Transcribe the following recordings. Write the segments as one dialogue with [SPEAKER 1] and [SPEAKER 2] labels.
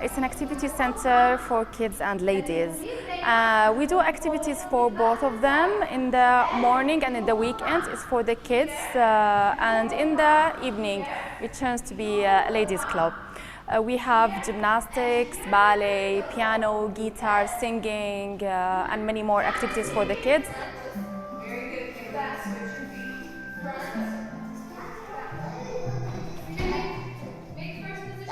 [SPEAKER 1] It's an activity center for kids and ladies. We do activities for both of them. In the morning and in the weekend it's for the kids, and in the evening it turns to be a ladies club. We have gymnastics, ballet, piano, guitar, singing, and many more activities for the kids.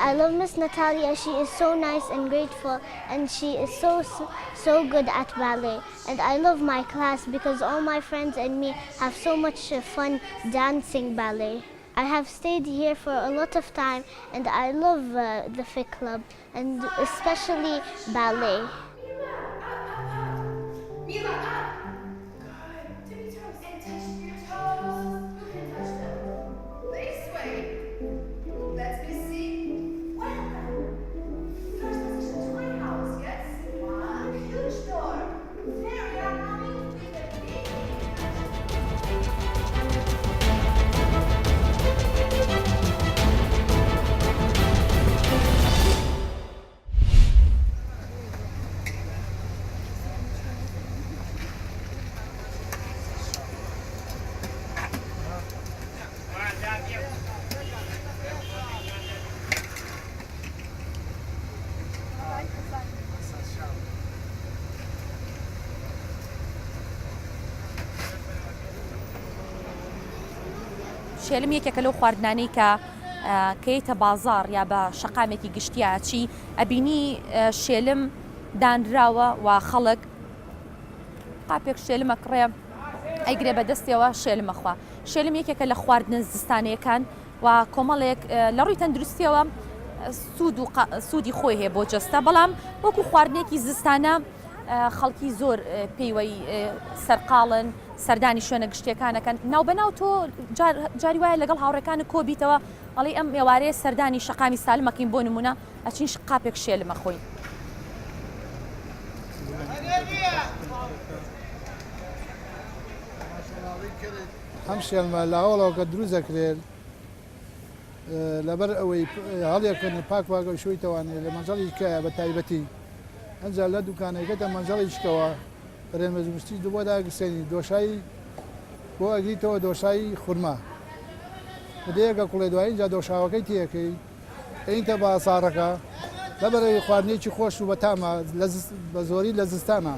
[SPEAKER 2] I love Miss Natalia. She is so nice and grateful, and she is so good at ballet. And I love my class because all my friends and me have so much fun dancing ballet. I have stayed here for a lot of time, and I love the FIC club, and especially ballet.
[SPEAKER 3] شێلم یەکێکە لەو خواردنانەی کە کەیتە بازار یا بە شەقامێکی گشتیە چی ئەبینی شێلم دانراوە و خەڵک قاپێک شێلمە کڕێ ئەیگرێ بە دەستەوە شێلمەخوا. شێلم یەکێکە لە خواردنە زستانەکان و کۆمەڵێک لە ڕووی تەندروستیەوە سوودی خۆی هەیە بۆ جەستە، بەڵام وەکو خواردنێکی زستانە خەڵکی زۆر پێیوەی سەرقاڵن، سەردانی شوێنە گشتیەکانەکەن. ناوبەناو تۆ جاری وایە لەگەڵ هاوڕێکانە کۆبیتەوە ئەڵێ ئەم ئێوارەیە سەردانی شەقامی سالمەکەین بۆ نمونە ئەچین قاپێک شێلمە خۆین.
[SPEAKER 4] ئەم شێلمە لاوەڵەوە کە دروست دەکرێت لەبەر ئەوەی هەڵیەکەن پاک واگە شوی توانێت لە مەنجەڵی کایە بە تایبەتی ئەنجا لە دوکانەکەتە مەنجەڵی شکەوە ڕێمەزمستی دوو بۆ داگرسێنی دۆشایی بۆ ئەگریتەوە دۆشایی خورما بدەیەکە کوڵێ دوایی اینجا دۆشاوەکەی تێەکەی ئەینتە بە ئاسارەکە لەبەرەوەی خواردنێکی خۆش و بەتامە بە زۆری لە زستانە.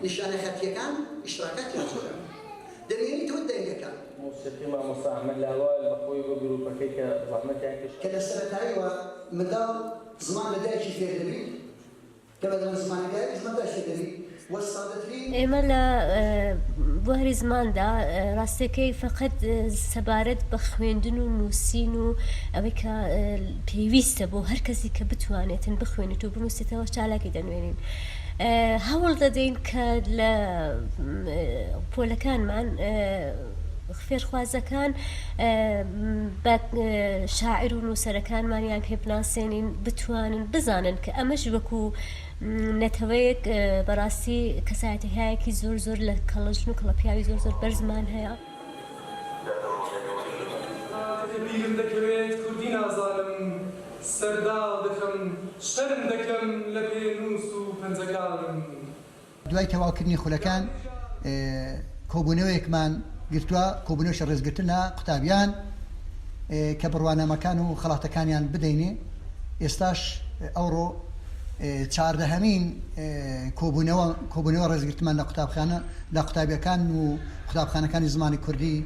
[SPEAKER 5] نیشانە خەتیەکان ئیشتراکاتی هەڵدەن دەوێنی تۆ دەریەکان
[SPEAKER 6] موسیقی مامۆستا ئەحمەد لاوە لە خۆی بۆ گروپەکەی کە زەحمەتیان کەشت
[SPEAKER 5] کە لە سەرەتاییەوە منداڵ زمان لە دایکی فێر دەبیت کە بەدەم زمانی دایک زماندا شێ دەبیت
[SPEAKER 7] ئێمە لە بواری زماندا ڕاستەکەی فقط سەبارەت بە خوێندن و نووسین و ئەوەی کە پێویستە بۆ هەر کەسی کە بتوانێتن بخوێنێت و بنووسێتەوە چالاکی دەنوێنین. هەوڵ دەدەین کە لە پۆلەکانمان فێرخوازەکان بە شاعیر و نووسەرەکانمانیان پێ بناسێنین بتوانن بزانن کە ئەمەش وەکو نەتەوەیەک بەڕاستی کەسایەتی هەیەکی زۆر زۆر لە کەڵەژن و کەڵەپیاوی زۆر زۆر بەرزمان هەیە.
[SPEAKER 8] بیرم دەکەوێت کوردی نازانم سەرداڵ دەکەم شەرم دەکەم لە پێنووس و پەنجەکانم.
[SPEAKER 5] دوای تەواوکردنی خولەکان کۆبوونەوەیەکمان گرتووە کۆبوونەوەشە ڕێزگرتنە قوتابیان کە بڕوانەمەکان و خەڵاتەکانیان بدەینێ. ئێستاش ئەوڕۆ چاردەهەمین کۆبوونەوە ڕێزگرتمان لە قوتابخانە لە قوتابیەکان و قوتابخانەکانی زمانی کوردی